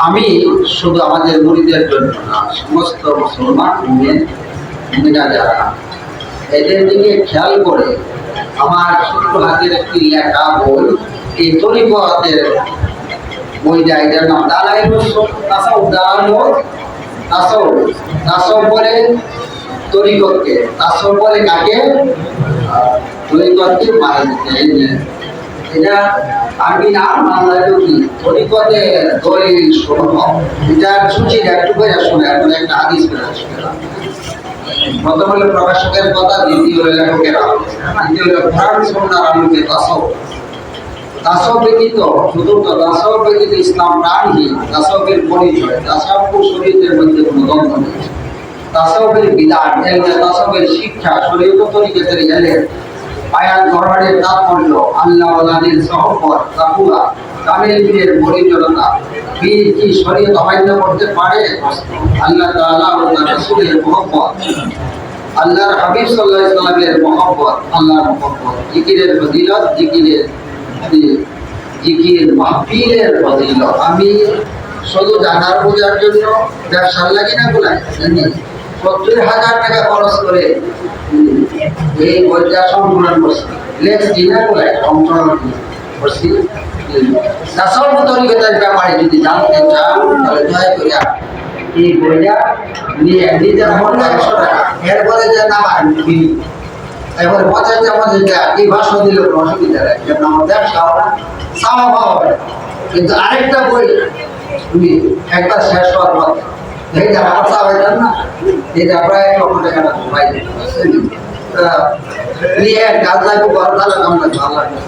আমি শুধু আমাদের মুরিদের জন্য না, সমস্ত মুসলমান মুমিনা যারা এদের দিকে খেয়াল করে আমার ছোট্ট হাতের একটি লেখা বই, এই তরিকতের বইটা, এটার নাম তাসাউফ বলে তরিকতকে, তাসাউফ বলে কাকে? তরিকতকে বাহিনীতে। এটা আরবি নাম, বাংলা কি তরিকতের দলিল সমূহ। এটার সূচি একটু করে শুনে, এখন একটা হাদিস করে শুনলাম। প্রথম হলো প্রকাশকের কথা, দ্বিতীয় হলো লেখকের আলোচনা, তৃতীয় হলো কোরআন সুন্নাহর আলোকে তাসাউফ। তাসাউফ ব্যতীত, চতুর্থ তাসাউফ ব্যতীত ইসলাম প্রাণহীন। তাসাউফের পরিচয়, তাসাউফ ও শরীয়তের মধ্যে কোনো দ্বন্দ্ব নেই। তাসাউফের বিধান, তাসাউফের শিক্ষা, শরীয়ত তরিকতের এলেম, আয়াত ধরনের তাৎপর্য, আল্লাহ ওয়ালাদের সহবত, তাকওয়া, কামেল পীরের পরিচালনা, পীর কি শরীয়ত অমান্য করতে পারে? আল্লাহ তাআলা ও তার রাসূলের মহব্বত, আল্লাহর হাবিব সাল্লাল্লাহু আলাইহি ওয়াসাল্লামের মহব্বত, আল্লাহর মহব্বত, জিকিরের ফজিলত, জিকির মাহফিলের ফজিলত। আমি শুধু জানার বোঝার জন্য ব্যবসার লাগি না গুলাই 70,000 টাকা খরচ করে এই বইটা সংকলন করছি, লেখছি না গুলাই সংকলন করছি। তাসাউফ তরিকতের ব্যাপারে যদি জানতে চান তাহলে দয়া করে এই বইটা নিয়ে নিজের মন 100 টাকা, এরপরে যে নামান এবারে 50 টাকা এই ভাষণ দিলে কোনো অসুবিধা নেই, যেমন আমার ব্যবসা হবে সামা হবে। কিন্তু আরেকটা বই তুমি একবার শেষ হওয়ার পর এইটা আমার চাবেন না, এটা প্রায় 1 লক্ষ টাকা পাই নিয়ে কাজ লাগবে, ভালো লাগবে।